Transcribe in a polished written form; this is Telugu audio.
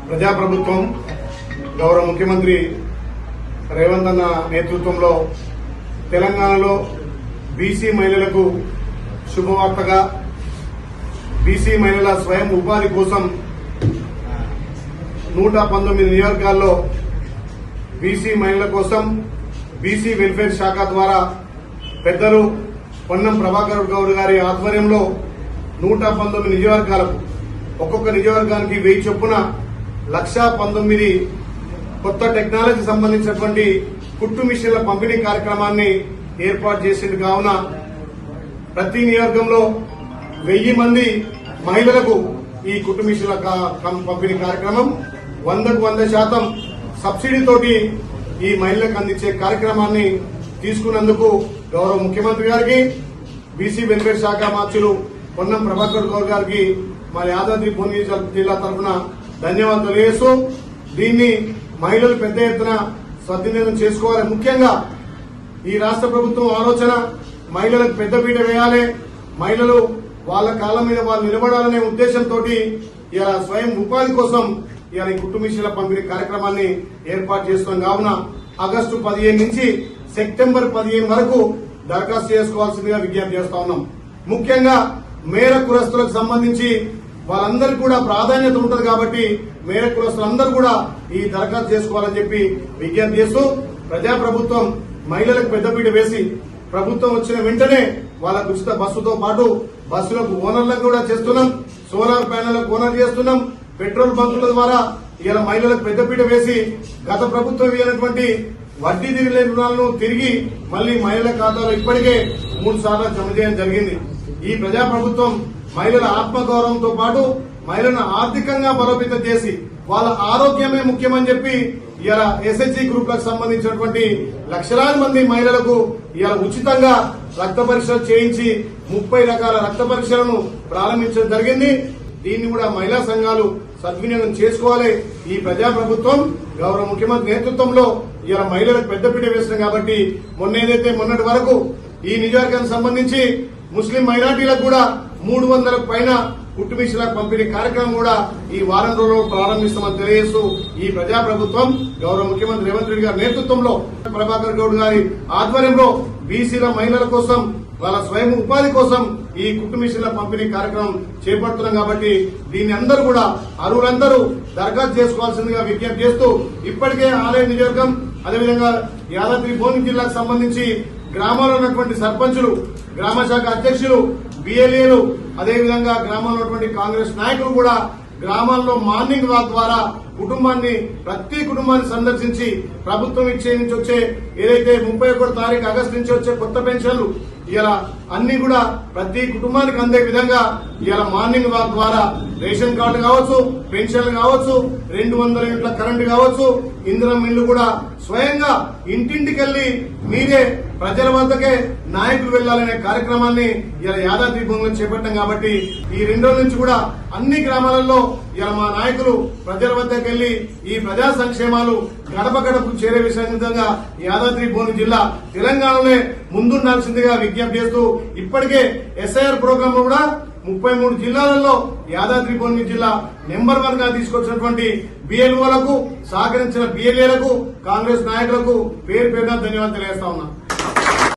ప్రజాప్రభుత్వం గౌరవ ముఖ్యమంత్రి రేవంత్ అన్న నేతృత్వంలో తెలంగాణలో బీసీ మహిళలకు శుభవార్తగా బీసీ మహిళల స్వయం ఉపాధి కోసం 119 నియోజకవర్గాల్లో బీసీ మహిళల కోసం బీసీ వెల్ఫేర్ శాఖ ద్వారా పెద్దలు పొన్నం ప్రభాకర్ గౌడ్ గారి ఆధ్వర్యంలో 119 నియోజకవర్గాలకు ఒక్కొక్క నియోజకవర్గానికి 1000 చొప్పున 1,19 కొత్త టెక్నాలజీ సంబంధించినటువంటి కుట్టు మిషన్ల పంపిణీ కార్యక్రమాన్ని ఏర్పాటు చేసింది. కావున ప్రతి నియోజకంలో 1000 మంది మహిళలకు ఈ కుట్టు మిషన్ల పంపిణీ కార్యక్రమం 100% సబ్సిడీతోటి ఈ మహిళలకు అందించే కార్యక్రమాన్ని తీసుకున్నందుకు గౌరవ ముఖ్యమంత్రి గారికి, బీసీ వెల్ఫేర్ శాఖ మార్చులు పొన్నం ప్రభాకర్ గౌడ్ గారికి మా యాదాద్రి భువనగిరి జిల్లా తరఫున ధన్యవాదాలు తెలియజేస్తూ దీన్ని మహిళలు పెద్ద ఎత్తున సద్వినియోగం చేసుకోవాలి. ముఖ్యంగా ఈ రాష్ట్ర ప్రభుత్వం ఆలోచన మహిళలకు పెద్దపీట వేయాలి, మహిళలు వాళ్ళ కాళ్ళ మీద వాళ్ళు నిలబడాలనే ఉద్దేశంతో ఇలా స్వయం ఉపాధి కోసం ఇలా ఈ కుట్టు మిషన్ల పంపిణీ కార్యక్రమాన్ని ఏర్పాటు చేస్తున్నాం. కావున ఆగస్టు 15 నుంచి సెప్టెంబర్ 15 వరకు దరఖాస్తు చేసుకోవాల్సిందిగా విజ్ఞప్తి చేస్తా ఉన్నాం. ముఖ్యంగా మేర కులస్తులకు సంబంధించి వాళ్ళందరికీ కూడా ప్రాధాన్యత ఉంటుంది కాబట్టి మేర కులస్తులందరూ కూడా ఈ దరఖాస్తు చేసుకోవాలని చెప్పి విజ్ఞప్తి చేస్తూ ప్రజాప్రభుత్వం మహిళలకు పెద్దపీట వేసి ప్రభుత్వం వచ్చిన వెంటనే వాళ్ళకు ఉచిత బస్సుతో పాటు బస్సులకు ఓనర్లకు కూడా చేస్తున్నాం, సోలార్ ప్యానెళ్లకు ఓనర్ చేస్తున్నాం, పెట్రోల్ బంకుల ద్వారా ఇలా మహిళలకు పెద్దపీట వేసి గత ప్రభుత్వం ఇవ్వనటువంటి వడ్డీ తిరిగి రుణాలను తిరిగి మళ్లీ మహిళల ఖాతాలో ఇప్పటికే 3 సార్లు జమ చేయడం జరిగింది. ఈ ప్రజాప్రభుత్వం మహిళల ఆత్మగౌరవంతో పాటు మహిళలను ఆర్థికంగా బలోపేతం చేసి వాళ్ళ ఆరోగ్యమే ముఖ్యమని చెప్పి ఇలా ఎస్హెచ్జి గ్రూపులకు సంబంధించినటువంటి లక్షలాది మంది మహిళలకు ఇలా ఉచితంగా రక్త పరీక్షలు చేయించి 30 రకాల రక్త పరీక్షలను ప్రారంభించడం జరిగింది. దీన్ని కూడా మహిళా సంఘాలు సద్వినియోగం చేసుకోవాలి. ఈ ప్రజాప్రభుత్వం గౌరవ ముఖ్యమంత్రి నేతృత్వంలో ఇలా మహిళలకు పెద్దపీట వేస్తున్నాం కాబట్టి మొన్నటి వరకు ఈ నియోజకవర్గానికి సంబంధించి ముస్లిం మైనార్టీలకు కూడా 300 పైన కుట్టు మిషన్ల పంపిణీ కార్యక్రమం కూడా ఈ వారం రోజుల్లో ప్రారంభిస్తామని తెలియజేస్తూ ఈ ప్రజాప్రభుత్వం గౌరవ ముఖ్యమంత్రి రేవంత్ రెడ్డి గారి నేతృత్వంలో ప్రభాకర్ గౌడ్ గారి ఆధ్వర్యంలో బీసీల మహిళల కోసం వాళ్ళ స్వయం ఉపాధి కోసం ఈ కుట్టు మిషన్ల పంపిణీ కార్యక్రమం చేపడుతున్నాం కాబట్టి దీన్ని అందరూ కూడా అర్హులందరూ దరఖాస్తు చేసుకోవాల్సిందిగా విజ్ఞప్తి చేస్తూ ఇప్పటికే ఆలయ నియోజకం అదేవిధంగా యాదాద్రి భువనగిరి జిల్లాకు సంబంధించి గ్రామాల్లో ఉన్నటువంటి సర్పంచులు, గ్రామ శాఖ అధ్యక్షులు, బిఎల్ఏలు అదేవిధంగా గ్రామంలో ఉన్నటువంటి కాంగ్రెస్ నాయకులు కూడా గ్రామాల్లో మార్నింగ్ వాక్ ద్వారా ప్రతి కుటుంబాన్ని సందర్శించి ప్రభుత్వం ఇచ్చే నుంచి వచ్చే ఏదైతే 31 తారీఖు ఆగస్టు నుంచి వచ్చే కొత్త పెన్షన్లు ఇలా అన్ని కూడా ప్రతి కుటుంబానికి అందే విధంగా ఇలా మార్నింగ్ వాక్ ద్వారా రేషన్ కార్డు కావచ్చు, పెన్షన్లు కావచ్చు, 200 యూనిట్ల కరెంటు కావచ్చు, ఇందిరం ఇల్లు కూడా స్వయంగా ఇంటింటికెళ్లి మీరే ప్రజల వద్దకే నాయకులు వెళ్లాలనే కార్యక్రమాన్ని ఇలా యాదాద్రి భూములు చేపట్టాం కాబట్టి ఈ 2 రోజుల నుంచి కూడా అన్ని గ్రామాలలో ఇలా మా నాయకులు ప్రజల వద్దకు వెళ్లి ఈ ప్రజా సంక్షేమాలు గడప గడపకు చేరే విధంగా యాదాద్రి భువనగిరి జిల్లా తెలంగాణలోనే ముందుండాల్సిందిగా విజ్ఞప్తి చేస్తూ ఇప్పటికే ఎస్ఐఆర్ ప్రోగ్రామ్ లో కూడా 33 జిల్లాలలో యాదాద్రి భువనగిరి జిల్లా నెంబర్ 1 గా తీసుకొచ్చినటువంటి బిఎల్ఓలకు సహకరించిన బిఎల్ఏలకు కాంగ్రెస్ నాయకులకు పేరు పేరున ధన్యవాదాలు తెలియజేస్తా ఉన్నా.